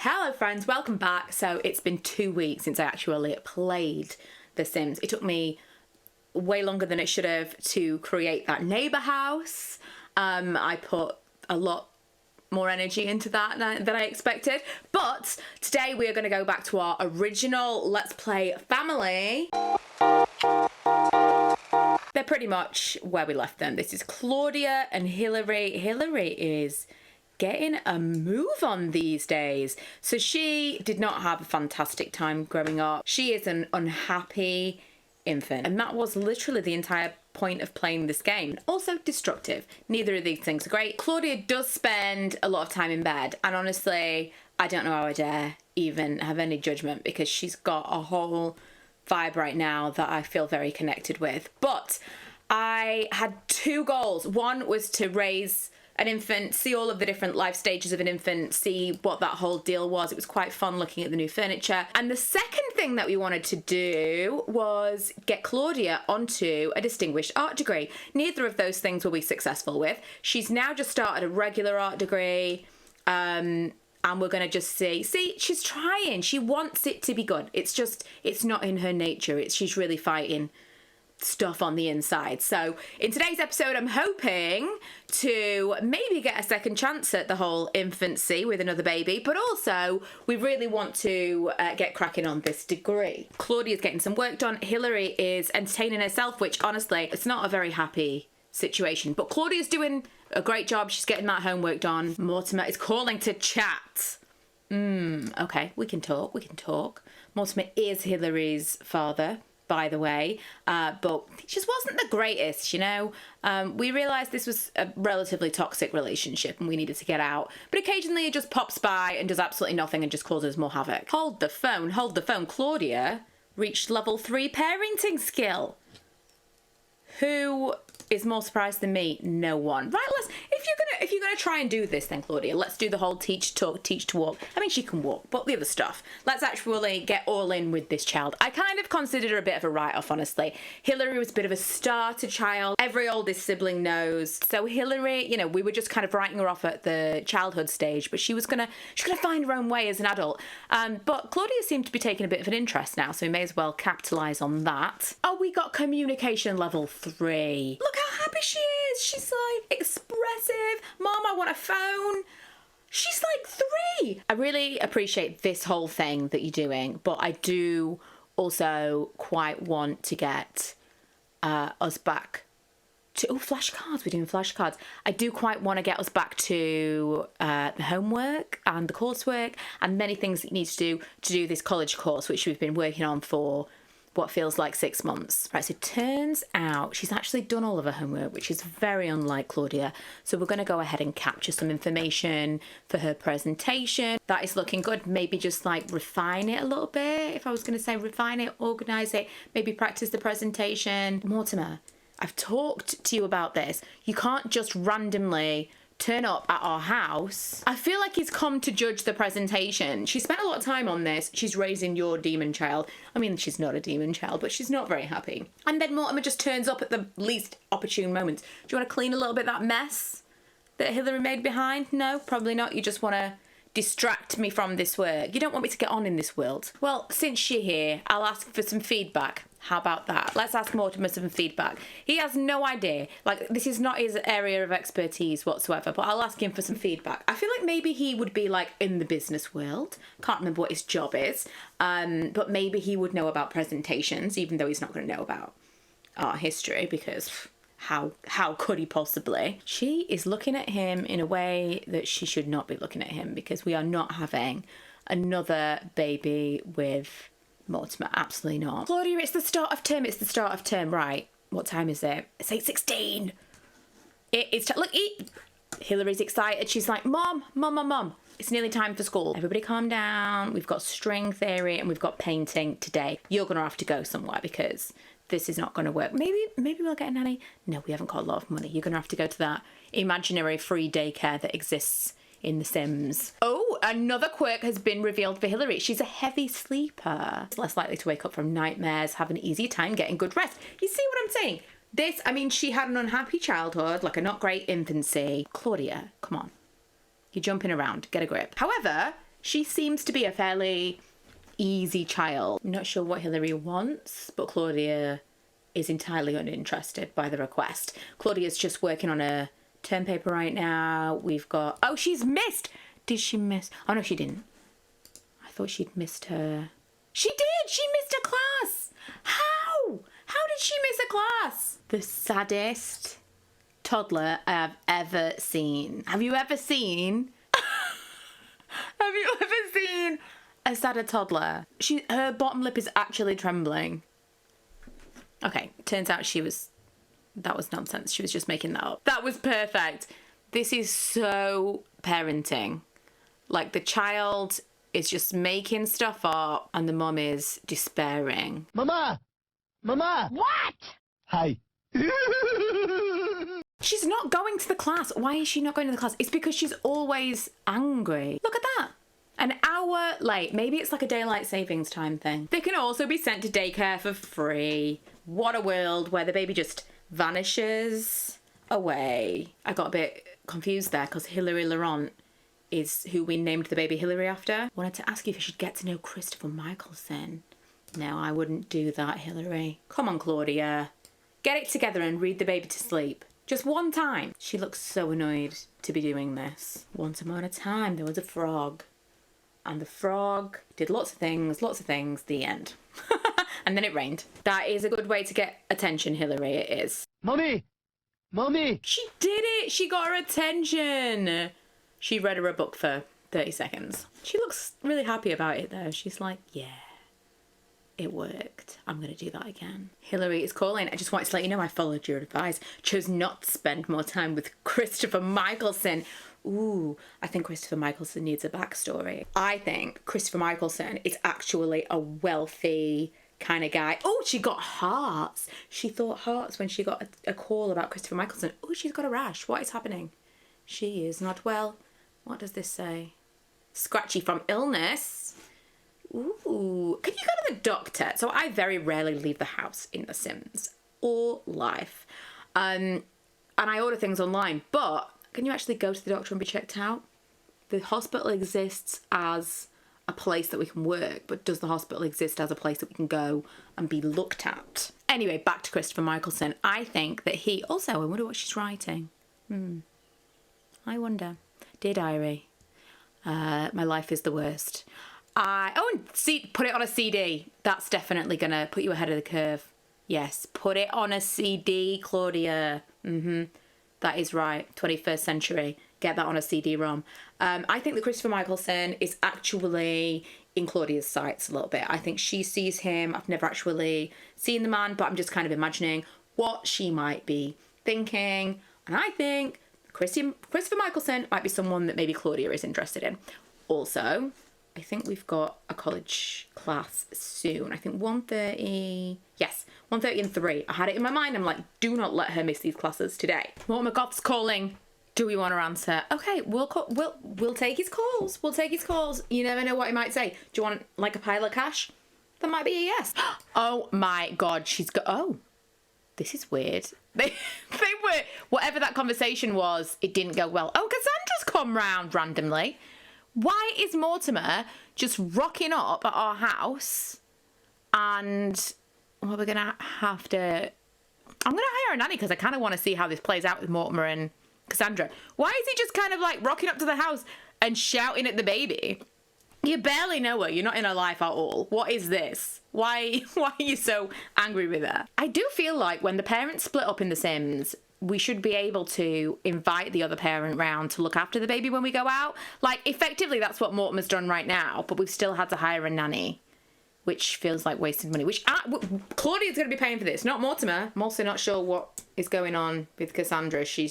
Hello friends, welcome back. So it's been 2 weeks since I actually played The Sims. It took me way longer than it should have to create that neighbour house. I put a lot more energy into that than I expected. But today we are going to go back to our original Let's Play family. They're pretty much where we left them. This is Claudia and Hillary. Hillary is getting a move on these days. So she did not have a fantastic time growing up. She is an unhappy infant. And that was literally the entire point of playing this game. Also destructive. Neither of these things are great. Claudia does spend a lot of time in bed. And honestly, I don't know how I dare even have any judgment because she's got a whole vibe right now that I feel very connected with. But I had two goals. One was to raise an infant, see all of the different life stages of an infant, see what that whole deal was. It was quite fun looking at the new furniture. And the second thing that we wanted to do was get Claudia onto a distinguished art degree. Neither of those things will be successful with. She's now just started a regular art degree, and we're going to just see, she's trying. She wants it to be good. It's just, it's not in her nature. She's really fighting stuff on the inside. So in today's episode, I'm hoping to maybe get a second chance at the whole infancy with another baby, but also we really want to get cracking on this degree. Claudia's getting some work done. Hillary is entertaining herself, which honestly, it's not a very happy situation, but Claudia's doing a great job. She's getting that homework done. Mortimer is calling to chat. Okay, we can talk. Mortimer is Hillary's father, by the way, but it just wasn't the greatest, you know. We realised this was a relatively toxic relationship and we needed to get out, but occasionally it just pops by and does absolutely nothing and just causes more havoc. Hold the phone. Claudia reached level 3 parenting skill. Who is more surprised than me? No one. Right, if you're gonna try and do this then, Claudia, let's do the whole teach to walk. I mean, she can walk, but the other stuff. Let's actually get all in with this child. I kind of considered her a bit of a write-off, honestly. Hillary was a bit of a starter child. Every oldest sibling knows. So Hillary, you know, we were just kind of writing her off at the childhood stage, but she's gonna find her own way as an adult. But Claudia seemed to be taking a bit of an interest now, so we may as well capitalise on that. Oh, we got communication level 3. Look how happy she is. She's like expressive. Mom, I want a phone. She's like 3. I really appreciate this whole thing that you're doing, but I do also quite want to get us back to flashcards. We're doing flashcards. I do quite want to get us back to the homework and the coursework and many things that you need to do this college course, which we've been working on for what feels like 6 months. Right, so it turns out she's actually done all of her homework, which is very unlike Claudia. So we're going to go ahead and capture some information for her presentation. That is looking good. Maybe just like refine it a little bit. If I was going to say refine it, organise it, maybe practice the presentation. Mortimer, I've talked to you about this. You can't just randomly turn up at our house. I feel like he's come to judge the presentation. She spent a lot of time on this. She's raising your demon child. I mean, she's not a demon child, but she's not very happy. And then Mortimer just turns up at the least opportune moments. Do you want to clean a little bit of that mess that Hillary made behind? No, probably not. You just want to distract me from this work. You don't want me to get on in this world. Well, since you're here, I'll ask for some feedback. How about that? Let's ask Mortimer some feedback. He has no idea. Like, this is not his area of expertise whatsoever, but I'll ask him for some feedback. I feel like maybe he would be, like, in the business world. Can't remember what his job is. But maybe he would know about presentations, even though he's not going to know about art history, because how could he possibly? She is looking at him in a way that she should not be looking at him, because we are not having another baby with Mortimer, absolutely not. Claudia, it's the start of term, right? What time is it? It's 8:16. Look, Hillary's excited. She's like, Mom, it's nearly time for school. Everybody calm down. We've got string theory and we've got painting today. You're going to have to go somewhere because this is not going to work. Maybe we'll get a nanny. No, we haven't got a lot of money. You're going to have to go to that imaginary free daycare that exists in The Sims. Oh, another quirk has been revealed for Hillary. She's a heavy sleeper. Less likely to wake up from nightmares, have an easy time getting good rest. You see what I'm saying? She had an unhappy childhood, like a not great infancy. Claudia, come on. You're jumping around. Get a grip. However, She seems to be a fairly easy child. I'm not sure what Hilary wants, but Claudia is entirely uninterested by the request. Claudia's just working on a term paper right now. We've got... Oh, she's missed! Did she miss... Oh, no, she didn't. I thought she'd missed her... She did! She missed a class! How? How did she miss a class? The saddest toddler I have ever seen. Have you ever seen... Have you ever seen a sadder toddler? Her bottom lip is actually trembling. Okay, turns out that was nonsense. She was just making that up. That was perfect. This is so parenting. Like, the child is just making stuff up and the mum is despairing. Mama! Mama! What? Hi. She's not going to the class. Why is she not going to the class? It's because she's always angry. Look at that. An hour late. Maybe it's like a daylight savings time thing. They can also be sent to daycare for free. What a world where the baby just vanishes away. I got a bit confused there because Hilary Laurent is who we named the baby Hilary after. Wanted to ask you if you should get to know Christopher Michelson. No, I wouldn't do that, Hilary. Come on, Claudia. Get it together and read the baby to sleep. Just one time. She looks so annoyed to be doing this. Once upon a time, there was a frog. And the frog did lots of things, the end. And then it rained. That is a good way to get attention, Hilary, it is. Mommy! Mommy! She did it! She got her attention! She read her a book for 30 seconds. She looks really happy about it, though. She's like, yeah, it worked. I'm going to do that again. Hilary is calling. I just wanted to let you know I followed your advice. Chose not to spend more time with Christopher Michelson. Ooh, I think Christopher Michelson needs a backstory. I think Christopher Michelson is actually a wealthy kind of guy. Oh, she got hearts. She thought hearts when she got a call about Christopher Michelson. Oh, she's got a rash. What is happening? She is not well. What does this say? Scratchy from illness. Ooh, can you go to the doctor? So I very rarely leave the house in The Sims or life. And I order things online, but can you actually go to the doctor and be checked out? The hospital exists as a place that we can work, but does the hospital exist as a place that we can go and be looked at? Anyway, back to Christopher Michelson. I think that he... Also, I wonder what she's writing. I wonder. Dear Diary, my life is the worst. Put it on a CD. That's definitely going to put you ahead of the curve. Yes, put it on a CD, Claudia. That is right. 21st century. Get that on a CD-ROM. I think that Christopher Michelson is actually in Claudia's sights a little bit. I think she sees him. I've never actually seen the man, but I'm just kind of imagining what she might be thinking. And I think Christopher Michelson might be someone that maybe Claudia is interested in. Also, I think we've got a college class soon. I think 1:30. Yes, 1:30 and 3. I had it in my mind. I'm like, do not let her miss these classes today. Mortimer Goth's calling. Do we want to answer? Okay, we'll take his calls. We'll take his calls. You never know what he might say. Do you want like a pile of cash? That might be a yes. Oh my God, oh, this is weird. They were, whatever that conversation was, it didn't go well. Oh, Cassandra's come round randomly. Why is Mortimer just rocking up at our house? And well, we're gonna have to... I'm gonna hire a nanny because I kind of want to see how this plays out with Mortimer and Cassandra. Why is he just kind of like rocking up to the house and shouting at the baby? You barely know her. You're not in her life at all. What is this? Why are you so angry with her? I do feel like when the parents split up in The Sims, we should be able to invite the other parent round to look after the baby when we go out. Like, effectively, that's what Mortimer's done right now, but we've still had to hire a nanny, which feels like wasted money, Claudia's going to be paying for this, not Mortimer. I'm also not sure what is going on with Cassandra. She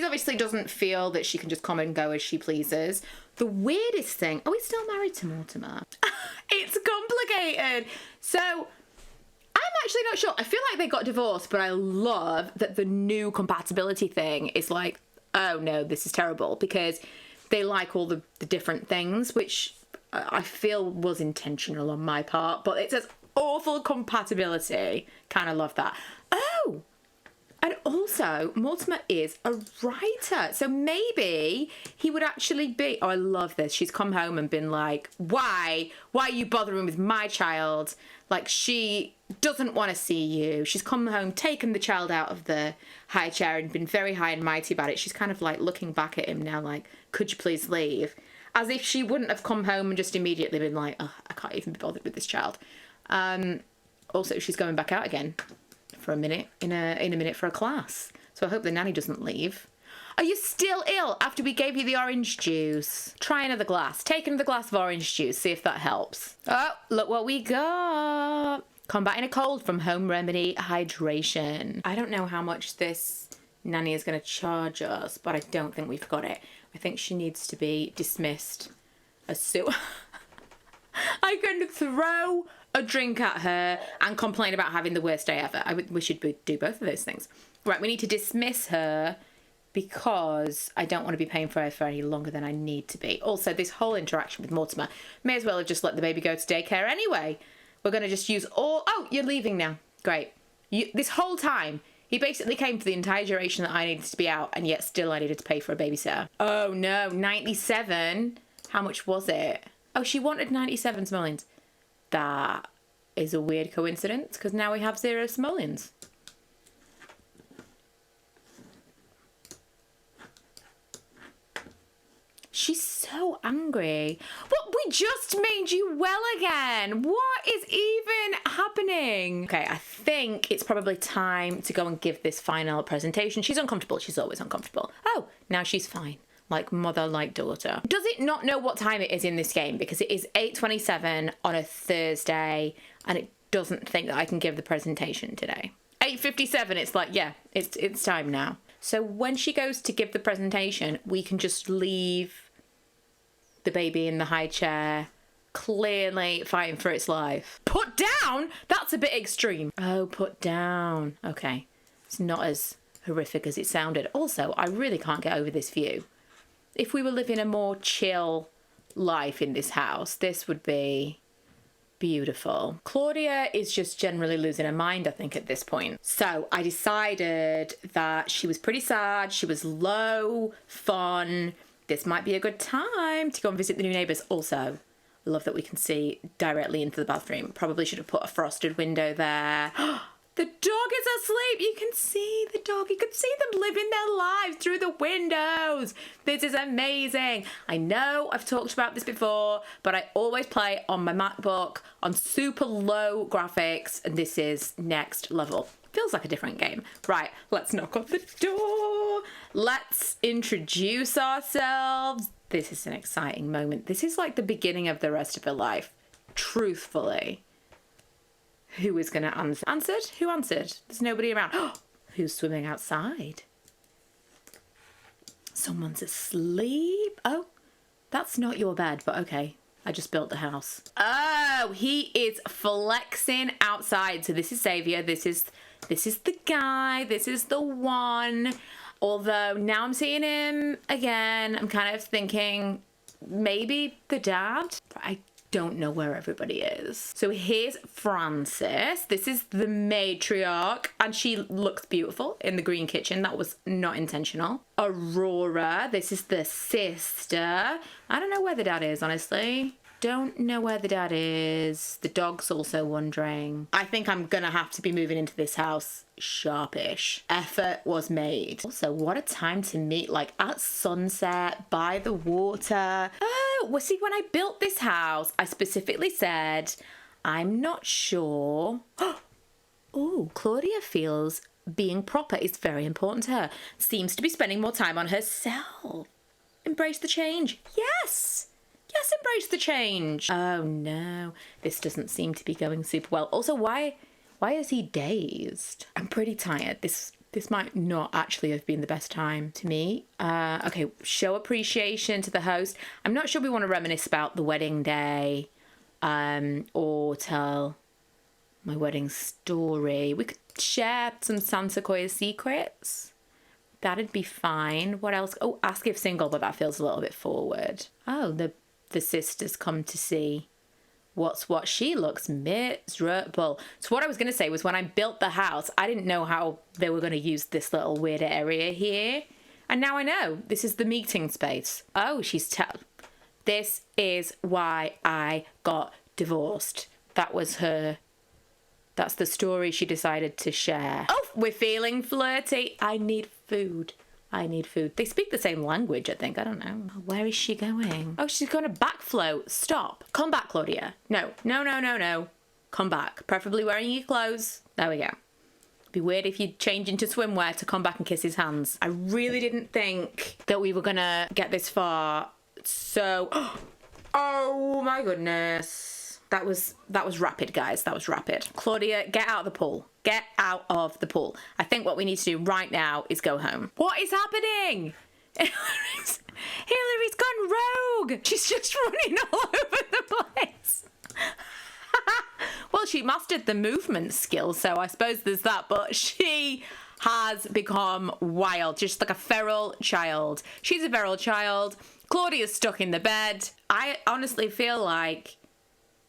obviously doesn't feel that she can just come and go as she pleases. The weirdest thing, are we still married to Mortimer? It's complicated. So I'm actually not sure. I feel like they got divorced, but I love that the new compatibility thing is like, oh no, this is terrible, because they like all the different things, which I feel was intentional on my part, but it says awful compatibility. Kind of love that. Oh, And also, Mortimer is a writer. So maybe he would actually be... Oh, I love this. She's come home and been like, why? Why are you bothering with my child? Like, she doesn't want to see you. She's come home, taken the child out of the high chair and been very high and mighty about it. She's kind of like looking back at him now like, could you please leave? As if she wouldn't have come home and just immediately been like, oh, I can't even be bothered with this child. Also, she's going back out again for a minute, in a minute for a class. So I hope the nanny doesn't leave. Are you still ill after we gave you the orange juice? Try another glass. Take another glass of orange juice. See if that helps. Oh, look what we got. Combating a cold from Home Remedy Hydration. I don't know how much this nanny is going to charge us, but I don't think we've got it. I think she needs to be dismissed as soon... I can throw a drink at her and complain about having the worst day ever. We should do both of those things. Right, we need to dismiss her because I don't want to be paying for her for any longer than I need to be. Also, this whole interaction with Mortimer, may as well have just let the baby go to daycare anyway. We're going to just use all... Oh, you're leaving now. Great. This whole time, he basically came for the entire duration that I needed to be out, and yet still I needed to pay for a babysitter. Oh, no. 97? How much was it? Oh, she wanted 97 simoleons. That is a weird coincidence, because now we have 0 simoleons. She's so angry. But we just made you well again. What is even happening? Okay, I think it's probably time to go and give this final presentation. She's uncomfortable. She's always uncomfortable. Oh, now she's fine. Like mother, like daughter. Does it not know what time it is in this game? Because it is 8:27 on a Thursday, and it doesn't think that I can give the presentation today. 8:57, it's like, yeah, it's time now. So when she goes to give the presentation, we can just leave the baby in the high chair, clearly fighting for its life. Put down? That's a bit extreme. Oh, put down. Okay. It's not as horrific as it sounded. Also, I really can't get over this view. If we were living a more chill life in this house, this would be beautiful. Claudia is just generally losing her mind, I think, at this point. So I decided that she was pretty sad. She was low, fun. This might be a good time to go and visit the new neighbours. Also, I love that we can see directly into the bathroom. Probably should have put a frosted window there. The dog is asleep. You can see the dog. You can see them living their lives through the windows. This is amazing. I know I've talked about this before, but I always play on my MacBook on super low graphics, and this is next level. Feels like a different game. Right, let's knock on the door. Let's introduce ourselves. This is an exciting moment. This is like the beginning of the rest of her life, truthfully. Who is going to answer? Answered? Who answered? There's nobody around. Who's swimming outside? Someone's asleep. Oh, that's not your bed, but okay. I just built the house. Oh, he is flexing outside. So this is Xavier. This is the guy. This is the one. Although now I'm seeing him again. I'm kind of thinking maybe the dad. But I don't know where everybody is. So here's Frances. This is the matriarch, and she looks beautiful in the green kitchen. That was not intentional. Aurora, this is the sister. I don't know where the dad is, honestly. Don't know where the dad is. The dog's also wondering. I think I'm gonna have to be moving into this house sharpish. Effort was made. Also, what a time to meet, like at sunset, by the water. Oh, well, see, when I built this house, I specifically said, I'm not sure. Oh, Claudia feels being proper is very important to her. Seems to be spending more time on herself. Embrace the change. Yes! Yes, embrace the change. Oh no, this doesn't seem to be going super well. Also, why is he dazed? I'm pretty tired. This might not actually have been the best time to meet. Okay, show appreciation to the host. I'm not sure we want to reminisce about the wedding day, or tell my wedding story. We could share some San Sequoia secrets. That'd be fine. What else? Oh, ask if single, but that feels a little bit forward. Oh, the sisters come to see What? She looks miserable. So what I was going to say was when I built the house, I didn't know how they were going to use this little weird area here. And now I know. This is the meeting space. Oh, this is why I got divorced. That was her. That's the story she decided to share. Oh, we're feeling flirty. I need food. They speak the same language, I think. I don't know. Where is she going? Oh, she's going to backfloat. Stop. Come back, Claudia. No. Come back. Preferably wearing your clothes. There we go. It'd be weird if you change into swimwear to come back and kiss his hands. I really didn't think that we were going to get this far. So, oh my goodness. That was rapid, guys. That was rapid. Claudia, get out of the pool. Get out of the pool. I think what we need to do right now is go home. What is happening? Hillary's gone rogue. She's just running all over the place. Well, she mastered the movement skill, so I suppose there's that, but she has become wild, just like a feral child. She's a feral child. Claudia's stuck in the bed. I honestly feel like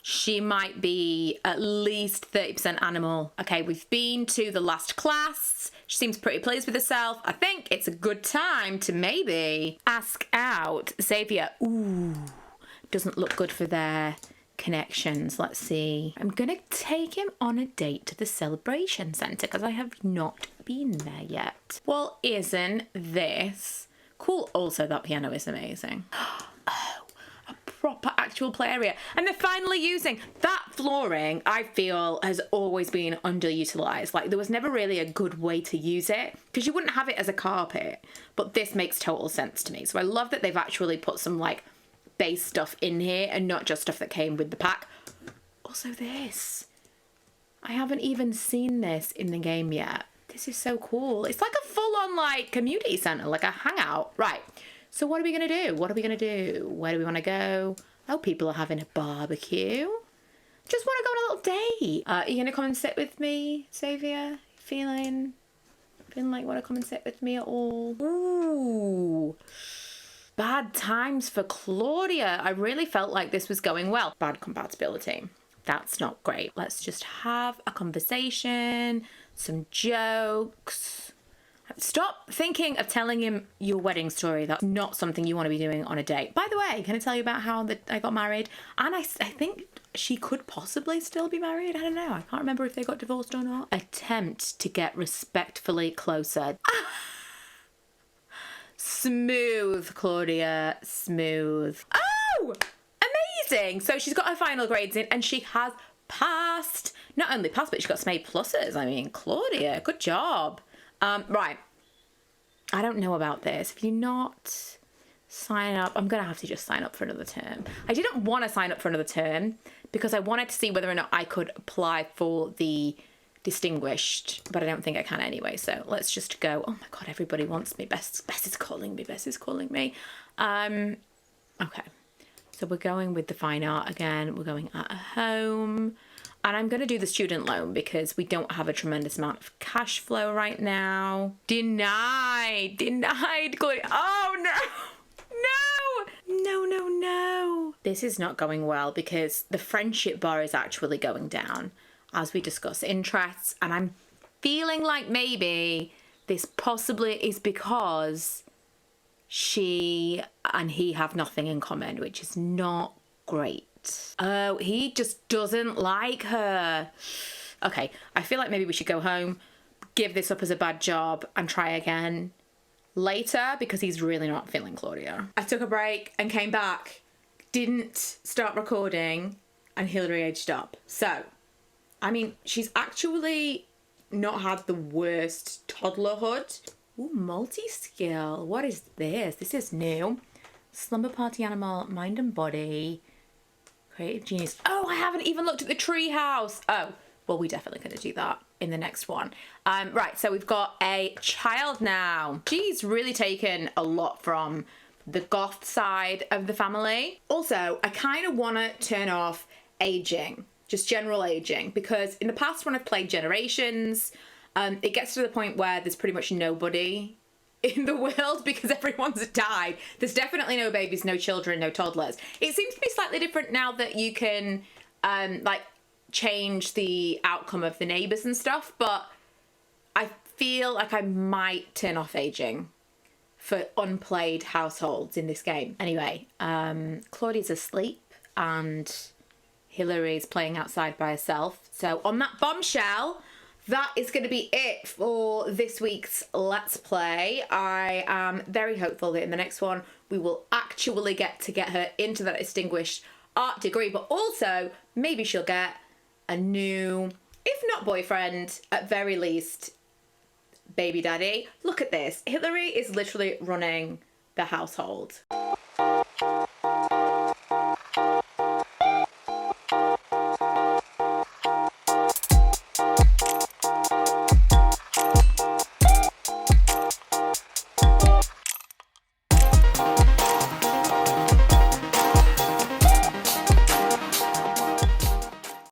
she might be at least 30% animal. Okay, we've been to the last class. She seems pretty pleased with herself. I think it's a good time to maybe ask out Xavier. Ooh, doesn't look good for their connections. Let's see. I'm gonna take him on a date to the celebration centre because I have not been there yet. Well, isn't this cool? Also, that piano is amazing. Oh, a proper actual play area. And they're finally using that flooring. I feel has always been underutilized. Like there was never really a good way to use it because you wouldn't have it as a carpet, but this makes total sense to me. So I love that they've actually put some like base stuff in here and not just stuff that came with the pack. Also this, I haven't even seen this in the game yet. This is so cool. It's like a full-on like community center, like a hangout. Right, so what are we gonna do? Where do we want to go? Oh, people are having a barbecue. Just want to go on a little date. Are you gonna come and sit with me, Xavier? Feeling like you want to come and sit with me at all? Ooh, bad times for Claudia. I really felt like this was going well. Bad compatibility. That's not great. Let's just have a conversation, some jokes. Stop thinking of telling him your wedding story. That's not something you want to be doing on a date. By the way, can I tell you about how I got married? And I think she could possibly still be married. I don't know. I can't remember if they got divorced or not. Attempt to get respectfully closer. Smooth, Claudia, smooth. Oh, amazing. So she's got her final grades in and she has passed. Not only passed, but she got some A pluses. I mean, Claudia, good job. Right. I don't know about this. If you not sign up, I'm going to have to just sign up for another term. I didn't want to sign up for another term because I wanted to see whether or not I could apply for the distinguished, but I don't think I can anyway. So let's just go. Oh my God, everybody wants me. Bess is calling me. Okay. So we're going with the fine art again. We're going at home. And I'm going to do the student loan because we don't have a tremendous amount of cash flow right now. Denied, Claudia. Oh no. This is not going well because the friendship bar is actually going down as we discuss interests. And I'm feeling like maybe this possibly is because she and he have nothing in common, which is not great. Oh, he just doesn't like her. Okay, I feel like maybe we should go home, give this up as a bad job and try again later because he's really not feeling Claudia. I took a break and came back, didn't start recording, and Hillary aged up. So, I mean, she's actually not had the worst toddlerhood. Ooh, multi-skill. What is this? This is new. Slumber party animal, mind and body. Creative genius. Oh, I haven't even looked at the tree house. Oh, well, we're definitely going to do that in the next one. Right, so we've got a child now. She's really taken a lot from the goth side of the family. Also, I kind of want to turn off aging, just general aging, because in the past when I've played Generations, it gets to the point where there's pretty much nobody in the world because everyone's died. There's definitely no babies, no children, no toddlers. It seems to be slightly different now that you can like change the outcome of the neighbours and stuff, but I feel like I might turn off aging for unplayed households in this game. Anyway, Claudia's asleep and Hillary's playing outside by herself. So on that bombshell, that is going to be it for this week's Let's Play. I am very hopeful that in the next one we will actually get her into that distinguished art degree, but also maybe she'll get a new, if not boyfriend, at very least baby daddy. Look at this. Hillary is literally running the household.